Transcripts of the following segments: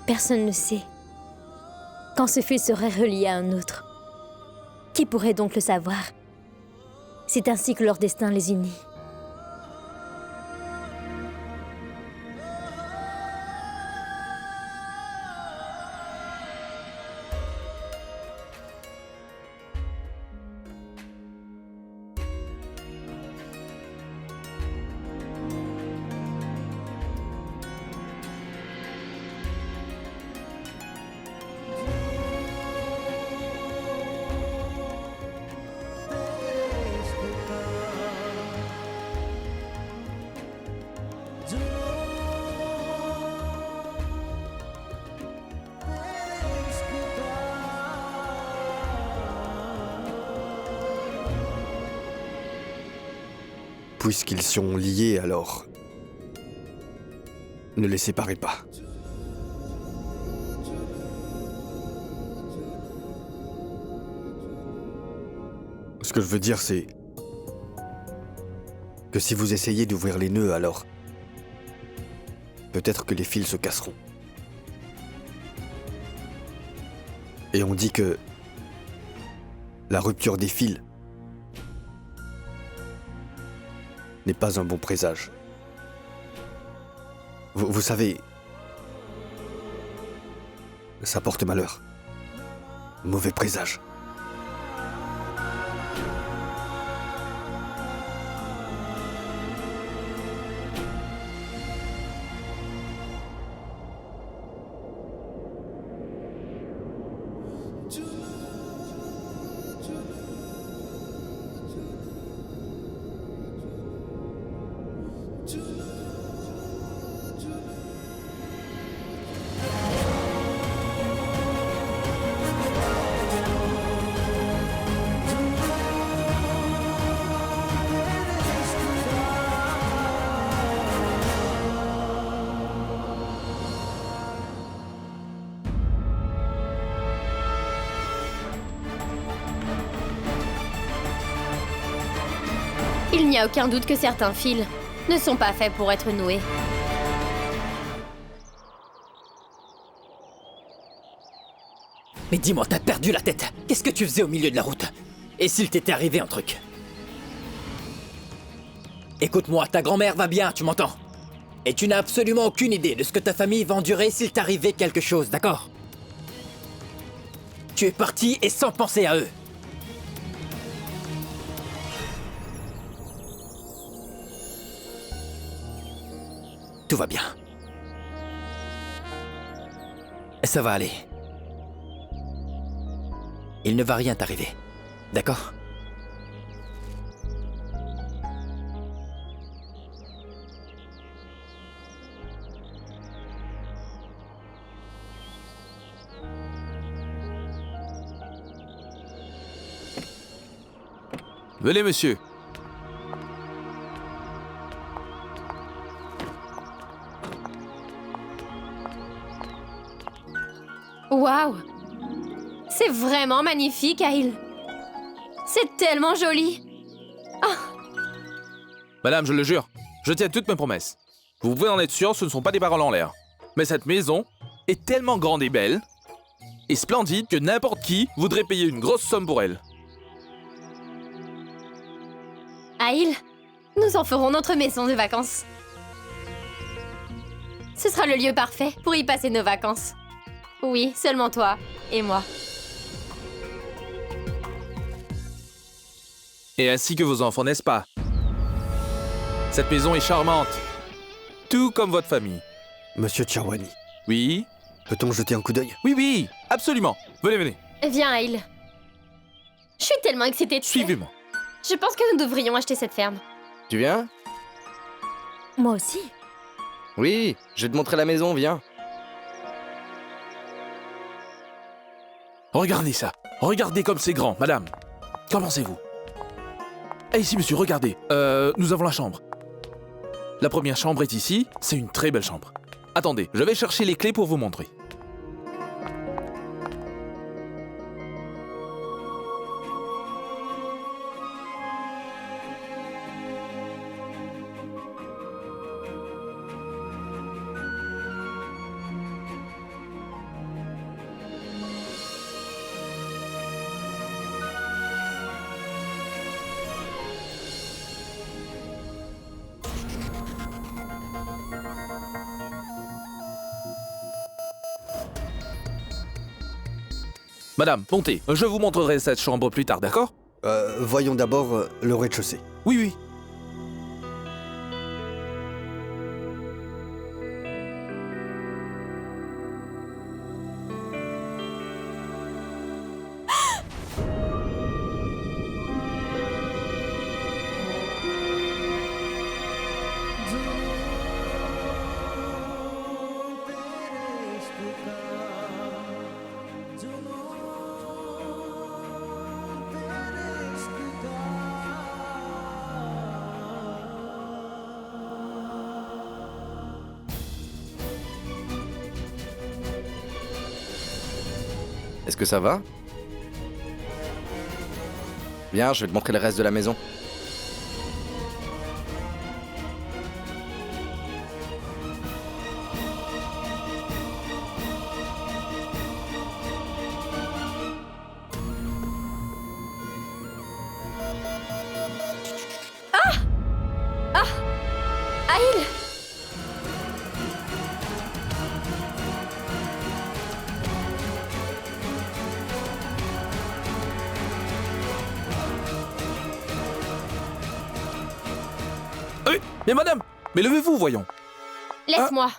Personne ne sait quand ce fil serait relié à un autre. Qui pourrait donc le savoir? C'est ainsi que leur destin les unit. Puisqu'ils sont liés, alors... ne les séparez pas. Ce que je veux dire, c'est... que si vous essayez d'ouvrir les nœuds, alors... peut-être que les fils se casseront. Et on dit que... la rupture des fils... n'est pas un bon présage. Vous savez... ça porte malheur. Mauvais présage. Il n'y a aucun doute que certains fils ne sont pas faits pour être noués. Mais dis-moi, t'as perdu la tête. Qu'est-ce que tu faisais au milieu de la route? Et s'il t'était arrivé un truc? Écoute-moi, ta grand-mère va bien, tu m'entends? Et tu n'as absolument aucune idée de ce que ta famille va endurer s'il t'arrivait quelque chose, d'accord? Tu es parti et sans penser à eux. Tout va bien. Ça va aller. Il ne va rien t'arriver, d'accord? Venez, monsieur. Waouh! C'est vraiment magnifique, Aïl. C'est tellement joli. Madame, je le jure, je tiens toutes mes promesses. Vous pouvez en être sûr, ce ne sont pas des paroles en l'air. Mais cette maison est tellement grande et belle, et splendide que n'importe qui voudrait payer une grosse somme pour elle. Aïl, nous en ferons notre maison de vacances. Ce sera le lieu parfait pour y passer nos vacances. Oui, seulement toi et moi. Et ainsi que vos enfants, n'est-ce pas? Cette maison est charmante. Tout comme votre famille. Monsieur Tchawani, Oui? peut-on jeter un coup d'œil? Oui, oui, absolument. Venez, venez. Viens, Aïl. Je suis tellement excitée de ça. Suivez-moi. Je pense que nous devrions acheter cette ferme. Tu viens? Moi aussi. Oui, je vais te montrer la maison, viens. Regardez ça. Regardez comme c'est grand, madame. Qu'en pensez-vous? Et ici, monsieur, regardez. Nous avons la chambre. La première chambre est ici. C'est une très belle chambre. Attendez, je vais chercher les clés pour vous montrer. Madame, montez. Je vous montrerai cette chambre plus tard, d'accord? Voyons d'abord le rez-de-chaussée. Oui, oui. Est-ce que ça va? Viens, je vais te montrer le reste de la maison. Aïl! Mais madame, mais levez-vous, voyons. Laisse-moi.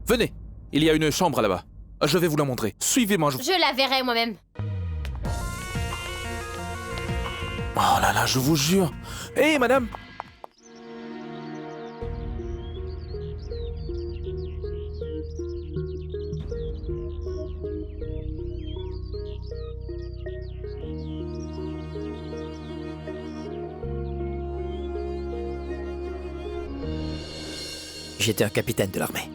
Venez, il y a une chambre là-bas. Je vais vous la montrer. Suivez-moi. Je la verrai moi-même. Oh là là, je vous jure. Hé, madame. J'étais un capitaine de l'armée.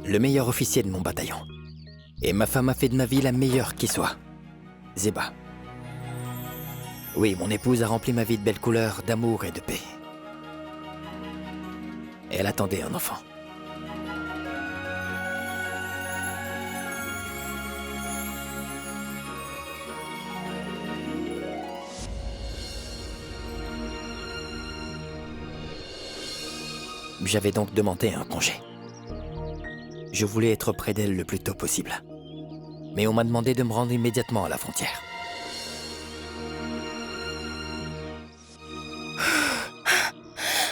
Le meilleur officier de mon bataillon. Et ma femme a fait de ma vie la meilleure qui soit. Zeba. Oui, mon épouse a rempli ma vie de belles couleurs, d'amour et de paix. Elle attendait un enfant. J'avais donc demandé un congé. Je voulais être près d'elle le plus tôt possible. Mais on m'a demandé de me rendre immédiatement à la frontière.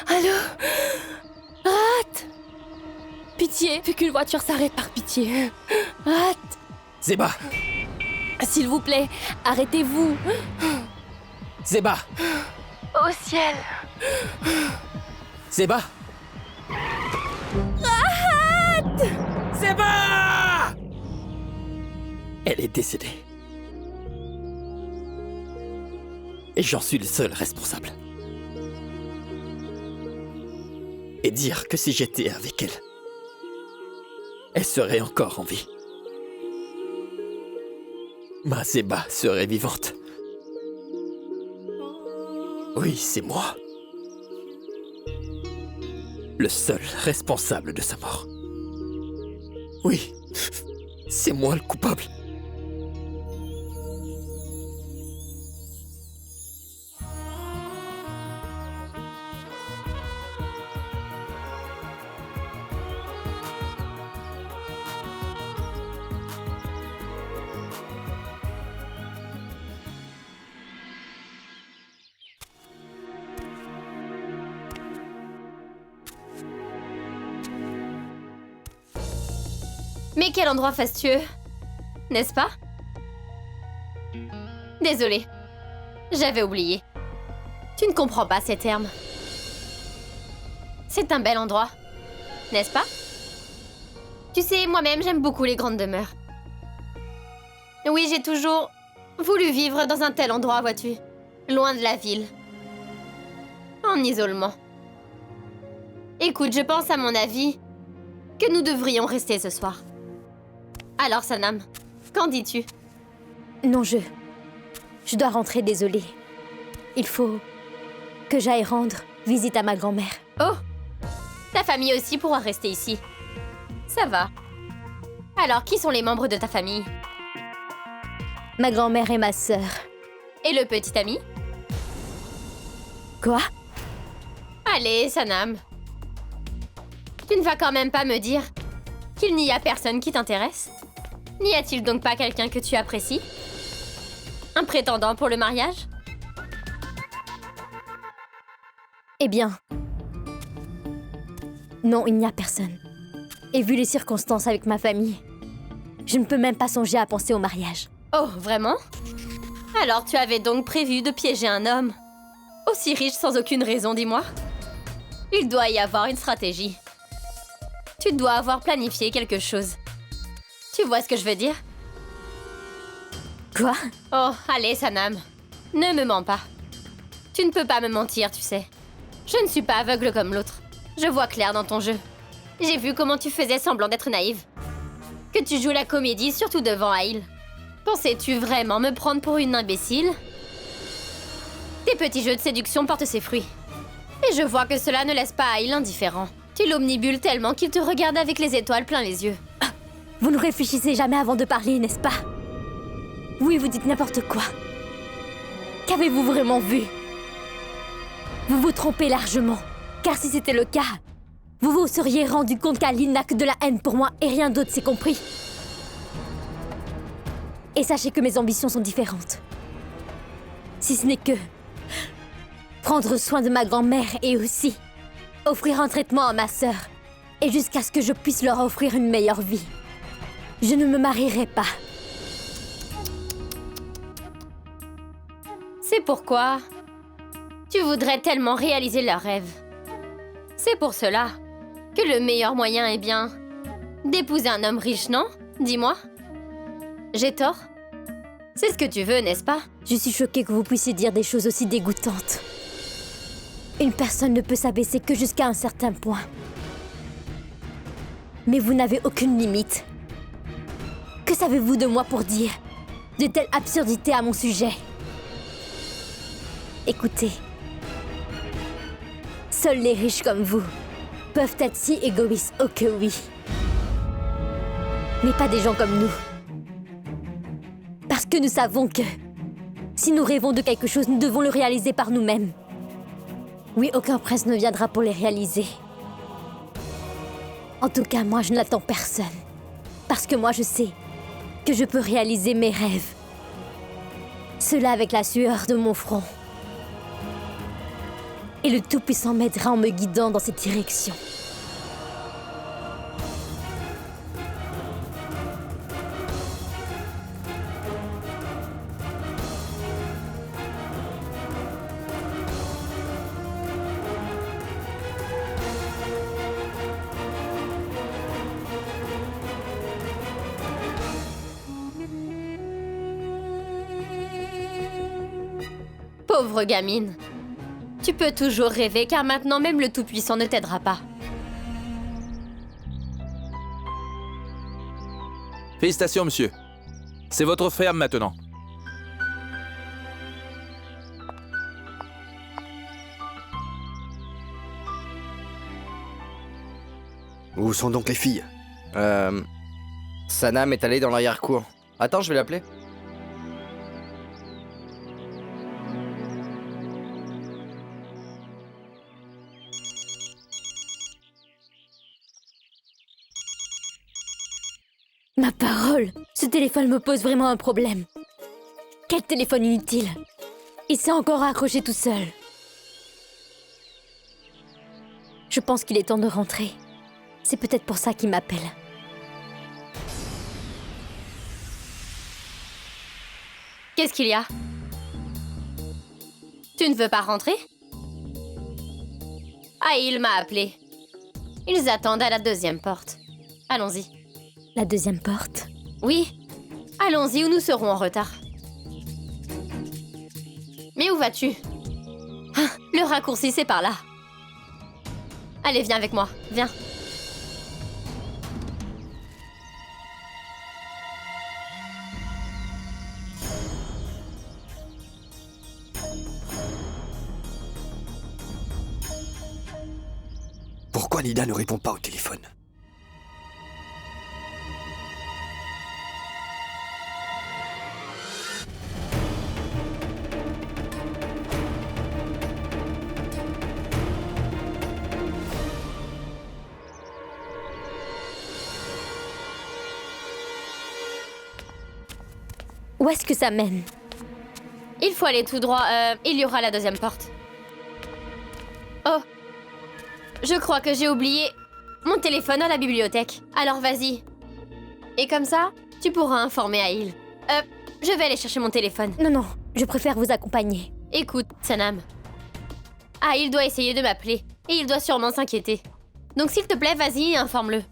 Allô? Rate! Pitié, fais qu'une voiture s'arrête par pitié. Rate! Zeba! S'il vous plaît, arrêtez-vous. Zeba! Au ciel! Zeba! Zeba! Elle est décédée. Et j'en suis le seul responsable. Et dire que si j'étais avec elle, elle serait encore en vie. Ma Zeba serait vivante. Oui, c'est moi. Le seul responsable de sa mort. Oui, c'est moi le coupable. Mais quel endroit fastueux, n'est-ce pas? Désolée, j'avais oublié. Tu ne comprends pas ces termes. C'est un bel endroit, n'est-ce pas? Tu sais, moi-même, j'aime beaucoup les grandes demeures. Oui, j'ai toujours voulu vivre dans un tel endroit, vois-tu. Loin de la ville. En isolement. Écoute, je pense à mon avis que nous devrions rester ce soir. Alors, Sanam, qu'en dis-tu? Non, je dois rentrer, désolée. Il faut que j'aille rendre visite à ma grand-mère. Oh! Ta famille aussi pourra rester ici. Ça va. Alors, qui sont les membres de ta famille? Ma grand-mère et ma sœur. Et le petit ami? Quoi? Allez, Sanam. Tu ne vas quand même pas me dire qu'il n'y a personne qui t'intéresse? N'y a-t-il donc pas quelqu'un que tu apprécies? Un prétendant pour le mariage? Eh bien... Non, il n'y a personne. Et vu les circonstances avec ma famille, je ne peux même pas songer à penser au mariage. Oh, vraiment? Alors tu avais donc prévu de piéger un homme? Aussi riche sans aucune raison, dis-moi? Il doit y avoir une stratégie. Tu dois avoir planifié quelque chose. Tu vois ce que je veux dire? Quoi? Oh, allez, Sanam. Ne me mens pas. Tu ne peux pas me mentir, tu sais. Je ne suis pas aveugle comme l'autre. Je vois clair dans ton jeu. J'ai vu comment tu faisais semblant d'être naïve. Que tu joues la comédie, surtout devant Aïl. Pensais-tu vraiment me prendre pour une imbécile? Tes petits jeux de séduction portent ses fruits. Et je vois que cela ne laisse pas Aïl indifférent. Tu l'omnibules tellement qu'il te regarde avec les étoiles plein les yeux. Vous ne réfléchissez jamais avant de parler, n'est-ce pas? Oui, vous dites n'importe quoi. Qu'avez-vous vraiment vu? Vous vous trompez largement. Car si c'était le cas, vous vous seriez rendu compte qu'Aline n'a que de la haine pour moi et rien d'autre, c'est compris? Et sachez que mes ambitions sont différentes. Si ce n'est que... prendre soin de ma grand-mère et aussi... offrir un traitement à ma sœur. Et jusqu'à ce que je puisse leur offrir une meilleure vie. Je ne me marierai pas. C'est pourquoi tu voudrais tellement réaliser leurs rêves. C'est pour cela que le meilleur moyen est bien d'épouser un homme riche, non? Dis-moi. J'ai tort? C'est ce que tu veux, n'est-ce pas? Je suis choquée que vous puissiez dire des choses aussi dégoûtantes. Une personne ne peut s'abaisser que jusqu'à un certain point. Mais vous n'avez aucune limite. Que savez-vous de moi pour dire de telles absurdités à mon sujet? Écoutez. Seuls les riches comme vous peuvent être si égoïstes, oh que oui. Mais pas des gens comme nous. Parce que nous savons que si nous rêvons de quelque chose, nous devons le réaliser par nous-mêmes. Oui, aucun prince ne viendra pour les réaliser. En tout cas, moi, je n'attends personne. Parce que moi, je sais que je peux réaliser mes rêves. Cela avec la sueur de mon front. Et le Tout-Puissant m'aidera en me guidant dans cette direction. Pauvre gamine. Tu peux toujours rêver car maintenant même le Tout-Puissant ne t'aidera pas. Félicitations, monsieur. C'est votre ferme maintenant. Où sont donc les filles? Sanam est allée dans l'arrière-cour. Attends, je vais l'appeler. Ma parole, ce téléphone me pose vraiment un problème. Quel téléphone inutile. Il s'est encore accroché tout seul. Je pense qu'il est temps de rentrer. C'est peut-être pour ça qu'il m'appelle. Qu'est-ce qu'il y a? Tu ne veux pas rentrer? Ah, il m'a appelé. Ils attendent à la deuxième porte. Allons-y. La deuxième porte? Oui, allons-y ou nous serons en retard. Mais où vas-tu? Ah, le raccourci, c'est par là. Allez, viens avec moi, viens. Pourquoi Nida ne répond pas au téléphone? Où est-ce que ça mène? Il faut aller tout droit. Il y aura la deuxième porte. Oh. Je crois que j'ai oublié mon téléphone à la bibliothèque. Alors vas-y. Et comme ça, tu pourras informer Aïl. Je vais aller chercher mon téléphone. Non, non, je préfère vous accompagner. Écoute, Sanam. Aïl doit essayer de m'appeler. Et il doit sûrement s'inquiéter. Donc s'il te plaît, vas-y et informe-le.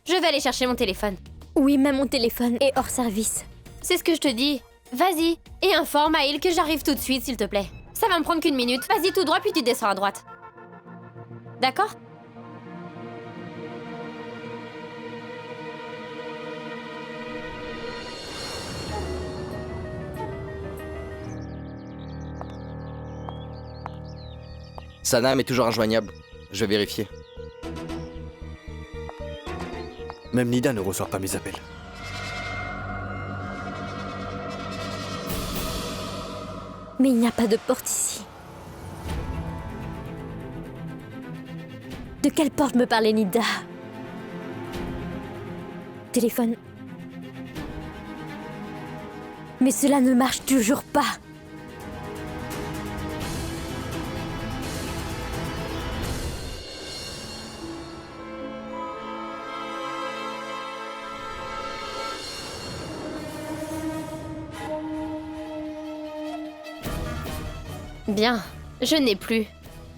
Je vais aller chercher mon téléphone. Oui, mais mon téléphone est hors service. C'est ce que je te dis. Vas-y et informe Aïl que j'arrive tout de suite, s'il te plaît. Ça va me prendre qu'une minute. Vas-y tout droit, puis tu descends à droite. D'accord? Sanam est toujours injoignable. Je vais vérifier. Même Nida ne reçoit pas mes appels. Mais il n'y a pas de porte ici. De quelle porte me parlait Nida? Téléphone. Mais cela ne marche toujours pas. Bien, je n'ai plus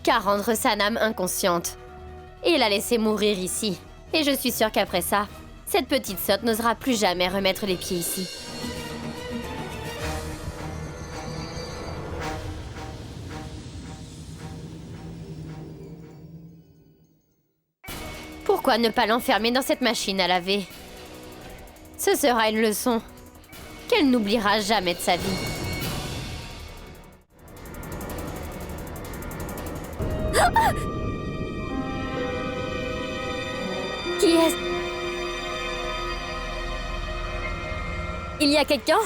qu'à rendre Sanam inconsciente et la laisser mourir ici. Et je suis sûre qu'après ça, cette petite sotte n'osera plus jamais remettre les pieds ici. Pourquoi ne pas l'enfermer dans cette machine à laver? Ce sera une leçon qu'elle n'oubliera jamais de sa vie. Qui est-ce? Il y a quelqu'un?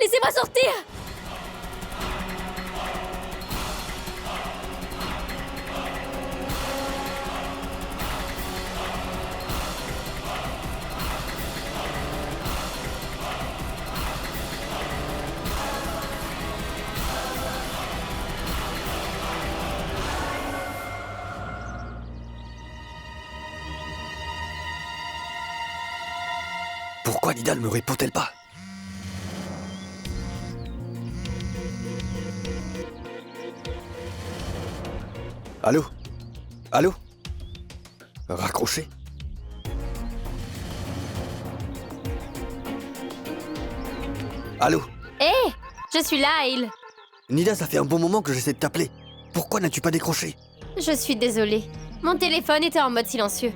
Laissez-moi sortir! Pourquoi Nida ne me répond-elle pas? Allô? Allô? Raccroché? Allô? Hé! Je suis là, Aïl. Nida, ça fait un bon moment que j'essaie de t'appeler. Pourquoi n'as-tu pas décroché? Je suis désolée. Mon téléphone était en mode silencieux.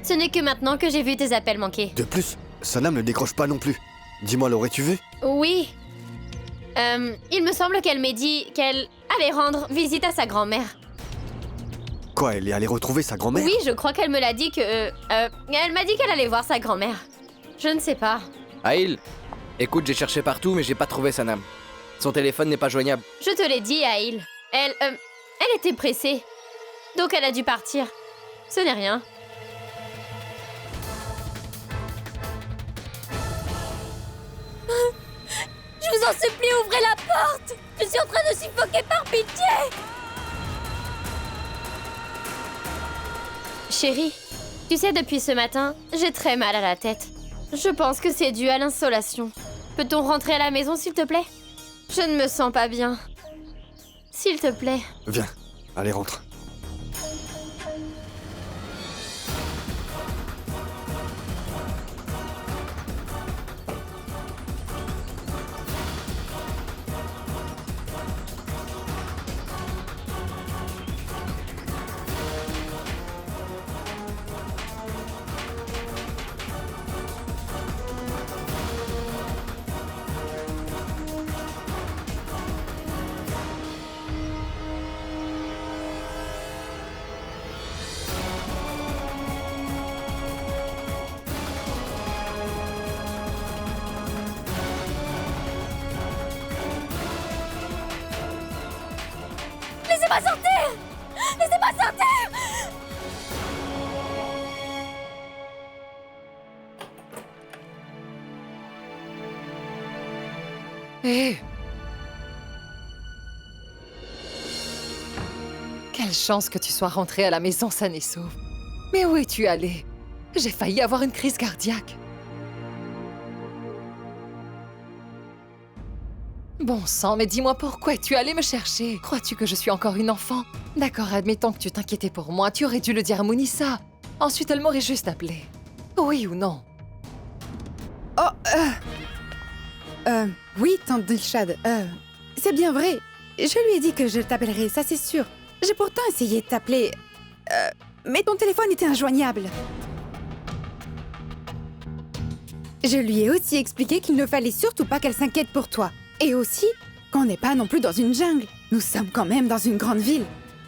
Ce n'est que maintenant que j'ai vu tes appels manquer. De plus, Sanam ne décroche pas non plus. Dis-moi, l'aurais-tu vu? Oui. Il me semble qu'elle m'ait dit qu'elle allait rendre visite à sa grand-mère. Quoi, elle est allée retrouver sa grand-mère? Oui, je crois qu'elle me l'a dit que... elle m'a dit qu'elle allait voir sa grand-mère. Je ne sais pas. Aïl, écoute, j'ai cherché partout, mais j'ai pas trouvé Sanam. Son téléphone n'est pas joignable. Je te l'ai dit, Aïl. Elle était pressée. Donc elle a dû partir. Ce n'est rien. Je vous en supplie, ouvrez la porte! Je suis en train de suffoquer par pitié! Chérie, tu sais, depuis ce matin, j'ai très mal à la tête. Je pense que c'est dû à l'insolation. Peut-on rentrer à la maison, s'il te plaît? Je ne me sens pas bien. S'il te plaît. Viens, allez, rentre. Laissez-moi sortir! Laissez-moi sortir! Hé! Quelle chance que tu sois rentrée à la maison saine et sauve. Mais où es-tu allée? J'ai failli avoir une crise cardiaque. Bon sang, mais dis-moi pourquoi es-tu allée me chercher? Crois-tu que je suis encore une enfant? D'accord, admettons que tu t'inquiétais pour moi, tu aurais dû le dire à Mounissa. Ensuite, elle m'aurait juste appelé. Oui ou non? Oui, tante Dilshad, c'est bien vrai. Je lui ai dit que je t'appellerai, ça c'est sûr. J'ai pourtant essayé de t'appeler, mais ton téléphone était injoignable. Je lui ai aussi expliqué qu'il ne fallait surtout pas qu'elle s'inquiète pour toi. Et aussi qu'on n'est pas non plus dans une jungle. Nous sommes quand même dans une grande ville.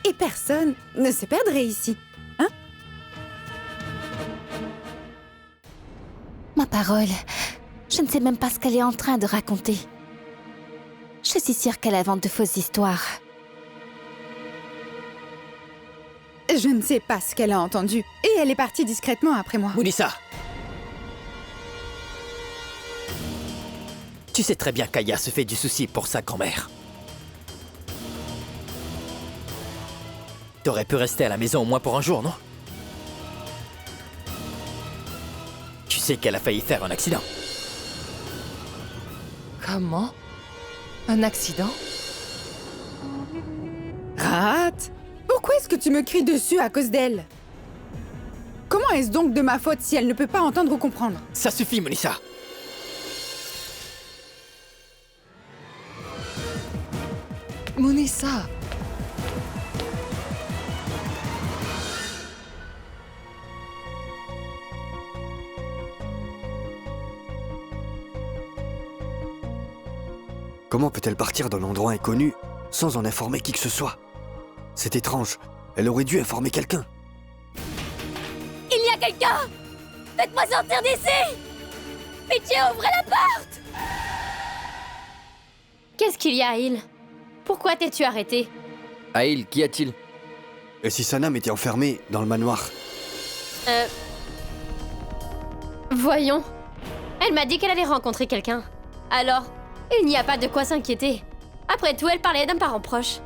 Et personne ne se perdrait ici. Hein? Ma parole, je ne sais même pas ce qu'elle est en train de raconter. Je suis sûre qu'elle invente de fausses histoires. Je ne sais pas ce qu'elle a entendu. Et elle est partie discrètement après moi. Mounissa! Tu sais très bien qu'Aya se fait du souci pour sa grand-mère. T'aurais pu rester à la maison au moins pour un jour, non? Tu sais qu'elle a failli faire un accident. Comment? Un accident? Rat, pourquoi est-ce que tu me cries dessus à cause d'elle? Comment est-ce donc de ma faute si elle ne peut pas entendre ou comprendre? Ça suffit, Mounissa! Mounissa! Comment peut-elle partir d'un endroit inconnu sans en informer qui que ce soit? C'est étrange. Elle aurait dû informer quelqu'un. Il y a quelqu'un! Faites-moi sortir d'ici! Pitié, ouvrez la porte! Qu'est-ce qu'il y a, Aïl? Pourquoi t'es-tu arrêté? Aïl, qu'y a-t-il? Et si Sanam était enfermée dans le manoir? Voyons. Elle m'a dit qu'elle allait rencontrer quelqu'un. Alors, il n'y a pas de quoi s'inquiéter. Après tout, elle parlait d'un parent proche.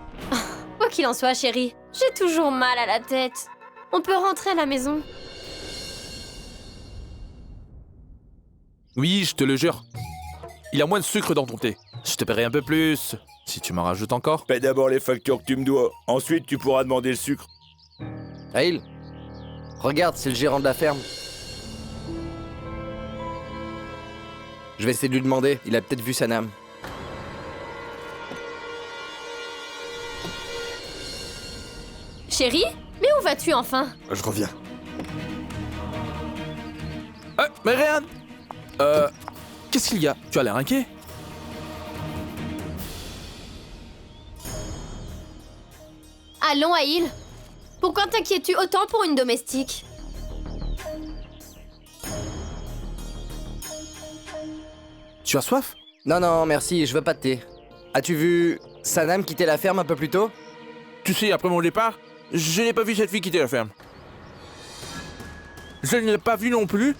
Quoi qu'il en soit, chérie, j'ai toujours mal à la tête. On peut rentrer à la maison? Oui, je te le jure. Il y a moins de sucre dans ton thé. Je te paierai un peu plus, si tu m'en rajoutes encore. Paie d'abord les factures que tu me dois. Ensuite, tu pourras demander le sucre. Aïl, regarde, c'est le gérant de la ferme. Je vais essayer de lui demander, il a peut-être vu Sanam. Chérie, mais où vas-tu enfin? Je reviens. Mais rien. Qu'est-ce qu'il y a? Tu as l'air inquiet? Allons, Aïl. Pourquoi t'inquiètes-tu autant pour une domestique? Tu as soif? Non, non, merci, je veux pas de thé. As-tu vu Sanam quitter la ferme un peu plus tôt? Tu sais, après mon départ, je n'ai pas vu cette fille quitter la ferme. Je ne l'ai pas vue non plus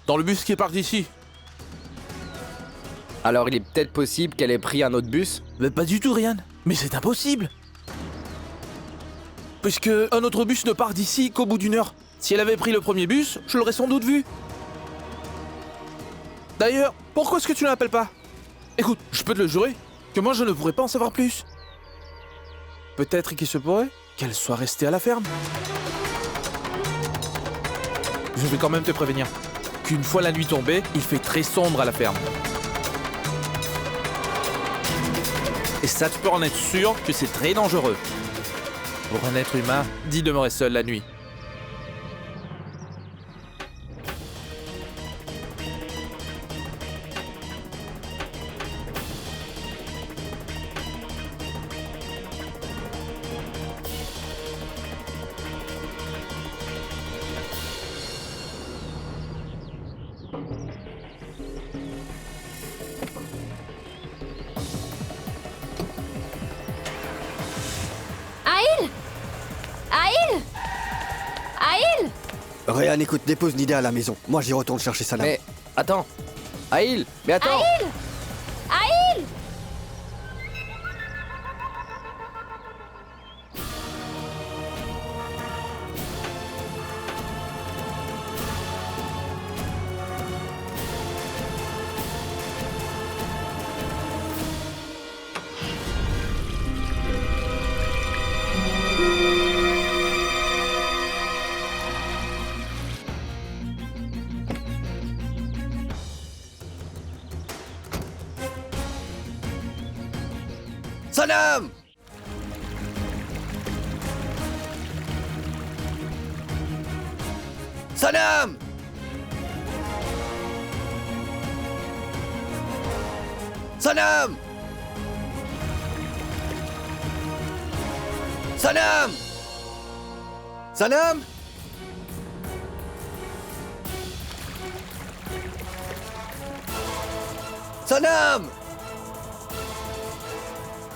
dans le bus qui part d'ici. Alors il est peut-être possible qu'elle ait pris un autre bus? Mais pas du tout, Ryan. Mais c'est impossible. Puisque un autre bus ne part d'ici qu'au bout d'une heure. Si elle avait pris le premier bus, je l'aurais sans doute vue. D'ailleurs, pourquoi est-ce que tu ne l'appelles pas? Écoute, je peux te le jurer que moi je ne pourrais pas en savoir plus. Peut-être qu'il se pourrait qu'elle soit restée à la ferme. Je vais quand même te prévenir qu'une fois la nuit tombée, il fait très sombre à la ferme. Et ça, tu peux en être sûr que c'est très dangereux. Pour un être humain, d'y demeurer seul la nuit. Aïl! Aïl! Aïl! Ryan, écoute, dépose Nida à la maison. Moi, j'y retourne chercher Sanam. Mais attends. Aïl, mais attends. Aïl! Aïl! Sanam! Sanam! Sanam! Sanam! Sanam!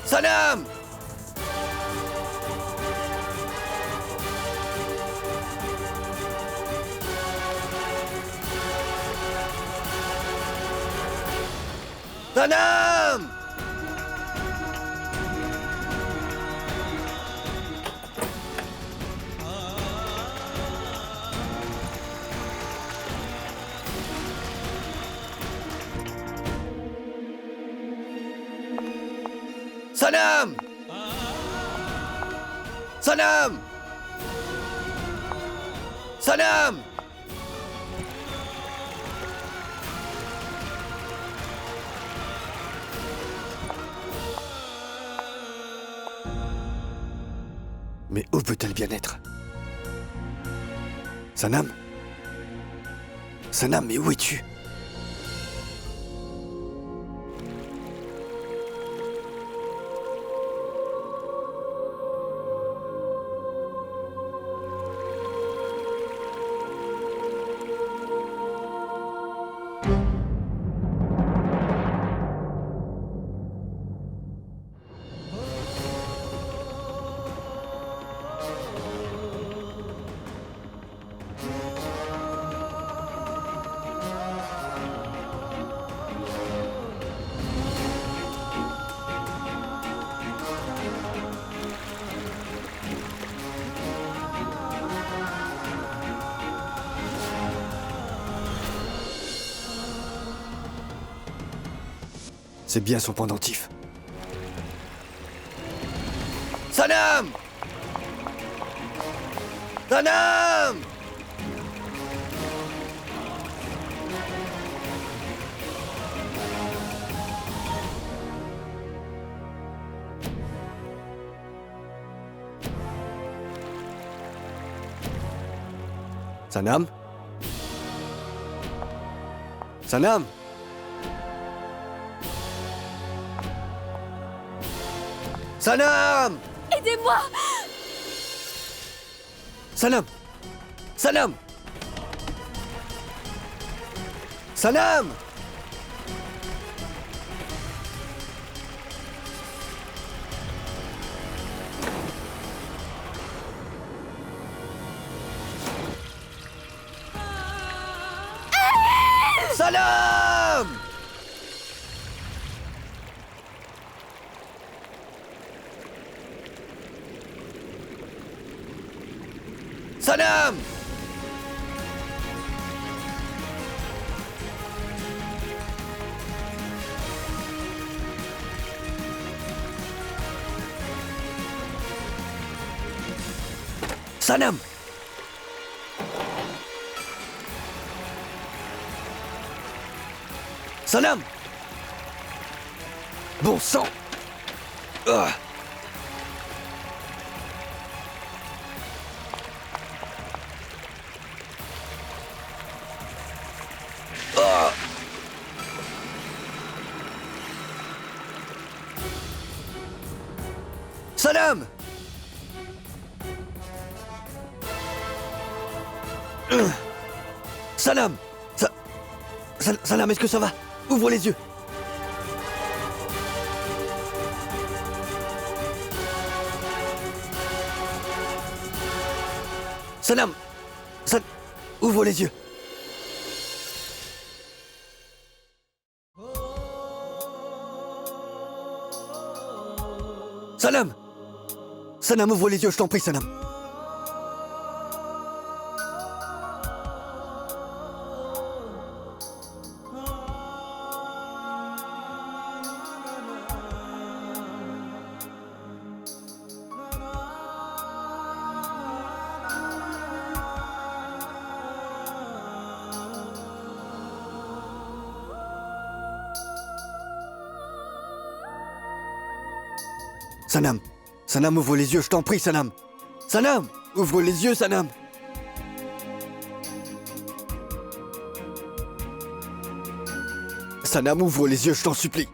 Sanam! Sanam! Sanam! Sanam! Sanam! Sanam! Mais où peut-elle bien être? Sanam? Sanam, mais où es-tu? C'est bien son pendentif. Sanam! Sanam! Sanam? Sanam? Sanam! Aidez-moi! Sanam! Sanam! Sanam! Sanam! Sanam! Sanam! Sanam! Bon sang! Ah. Ah. Sanam! Sanam! Sanam, est-ce que ça va? Ouvre les yeux! Sanam! Ouvre les yeux! Sanam! Sanam, ouvre les yeux, je t'en prie, Sanam! Sanam! Sanam, ouvre les yeux, je t'en prie, Sanam! Sanam! Ouvre les yeux, Sanam! Sanam, ouvre les yeux, je t'en supplie!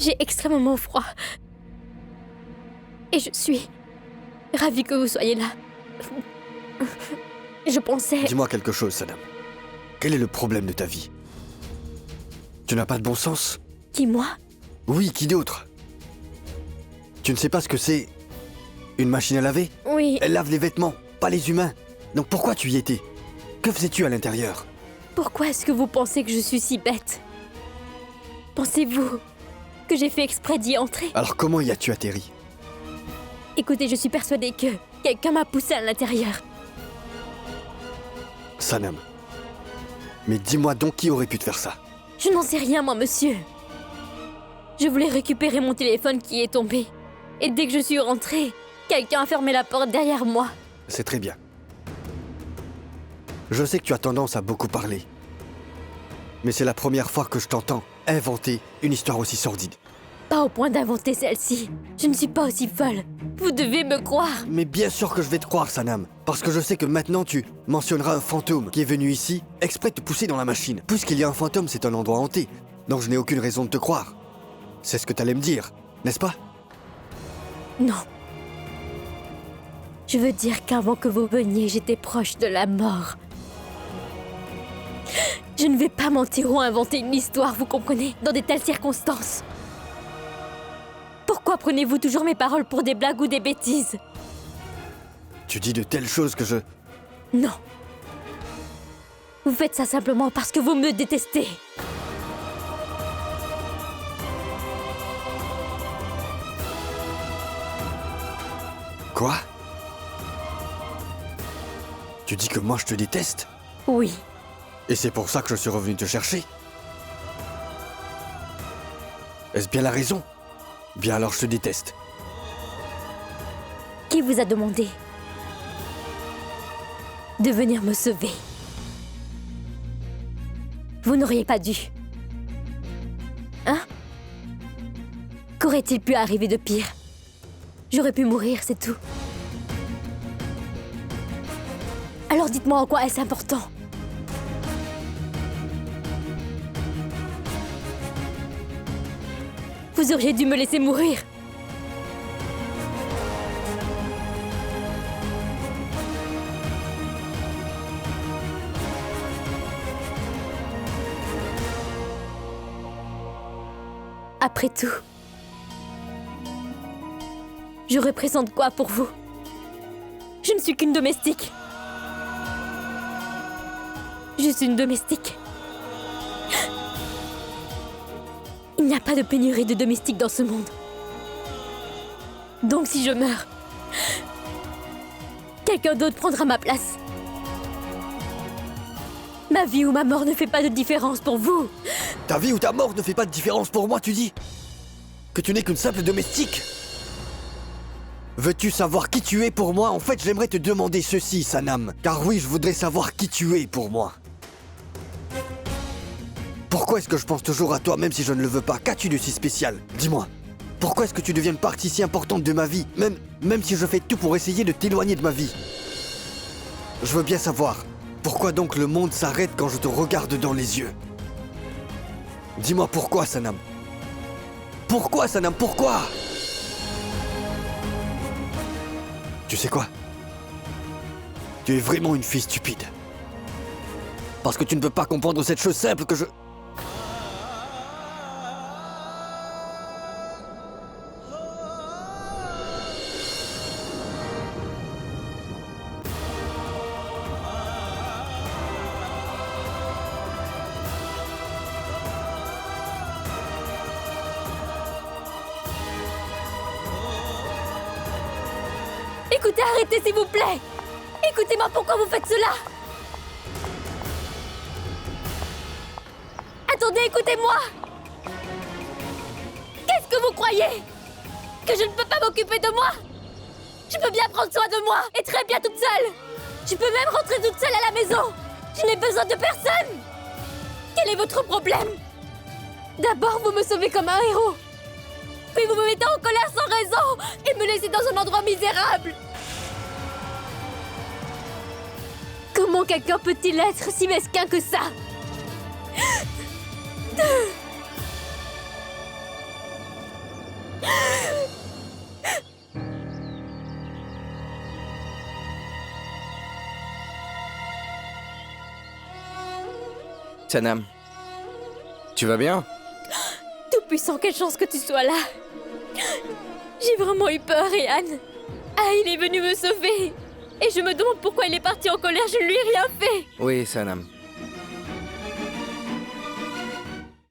J'ai extrêmement froid. Et je suis ravie que vous soyez là. Je pensais... Dis-moi quelque chose, Sanam. Quel est le problème de ta vie? Tu n'as pas de bon sens? Dis-moi. Oui, qui d'autre? Tu ne sais pas ce que c'est? Une machine à laver? Oui. Elle lave les vêtements, pas les humains. Donc pourquoi tu y étais? Que faisais-tu à l'intérieur? Pourquoi est-ce que vous pensez que je suis si bête? Pensez-vous que j'ai fait exprès d'y entrer? Alors comment y as-tu atterri? Écoutez, je suis persuadée que quelqu'un m'a poussé à l'intérieur. Sanam. Mais dis-moi donc qui aurait pu te faire ça? Je n'en sais rien, moi, monsieur. Je voulais récupérer mon téléphone qui est tombé. Et dès que je suis rentrée, quelqu'un a fermé la porte derrière moi. C'est très bien. Je sais que tu as tendance à beaucoup parler. Mais c'est la première fois que je t'entends inventer une histoire aussi sordide. Pas au point d'inventer celle-ci. Je ne suis pas aussi folle. Vous devez me croire. Mais bien sûr que je vais te croire, Sanam. Parce que je sais que maintenant tu mentionneras un fantôme qui est venu ici exprès te pousser dans la machine. Puisqu'il y a un fantôme, c'est un endroit hanté. Donc je n'ai aucune raison de te croire. C'est ce que t'allais me dire, n'est-ce pas? Non. Je veux dire qu'avant que vous veniez, j'étais proche de la mort. Je ne vais pas mentir ou inventer une histoire, vous comprenez, dans de telles circonstances. Pourquoi prenez-vous toujours mes paroles pour des blagues ou des bêtises? Tu dis de telles choses que je... Non. Vous faites ça simplement parce que vous me détestez. Quoi? Tu dis que moi je te déteste? Oui. Et c'est pour ça que je suis revenu te chercher? Est-ce bien la raison? Bien alors je te déteste. Qui vous a demandé de venir me sauver? Vous n'auriez pas dû. Hein? Qu'aurait-il pu arriver de pire? J'aurais pu mourir, c'est tout. Alors dites-moi en quoi est-ce important? Vous auriez dû me laisser mourir. Après tout, je représente quoi pour vous? Je ne suis qu'une domestique. Juste une domestique. Il n'y a pas de pénurie de domestiques dans ce monde. Donc si je meurs, quelqu'un d'autre prendra ma place. Ma vie ou ma mort ne fait pas de différence pour vous. Ta vie ou ta mort ne fait pas de différence pour moi, tu dis? Que tu n'es qu'une simple domestique? Veux-tu savoir qui tu es pour moi? En fait, j'aimerais te demander ceci, Sanam. Car oui, je voudrais savoir qui tu es pour moi. Pourquoi est-ce que je pense toujours à toi même si je ne le veux pas? Qu'as-tu de si spécial? Dis-moi. Pourquoi est-ce que tu deviens une partie si importante de ma vie? Même si je fais tout pour essayer de t'éloigner de ma vie. Je veux bien savoir. Pourquoi donc le monde s'arrête quand je te regarde dans les yeux? Dis-moi pourquoi, Sanam. Pourquoi, Sanam? Pourquoi? Tu sais quoi? Tu es vraiment une fille stupide. Parce que tu ne peux pas comprendre cette chose simple que je... Écoutez, arrêtez s'il vous plaît. Écoutez-moi, pourquoi vous faites cela? Attendez, écoutez-moi. Qu'est-ce que vous croyez? Que je ne peux pas m'occuper de moi? Je peux bien prendre soin de moi, et très bien toute seule. Je peux même rentrer toute seule à la maison. Je n'ai besoin de personne. Quel est votre problème? D'abord, vous me sauvez comme un héros. Puis vous me mettez en colère sans raison et me laissez dans un endroit misérable. Comment quelqu'un peut-il être si mesquin que ça? Sanam, tu vas bien? Tout-puissant, quelle chance que tu sois là. J'ai vraiment eu peur, Ryan. Ah, il est venu me sauver. Et je me demande pourquoi il est parti en colère, je ne lui ai rien fait. Oui, Sanam.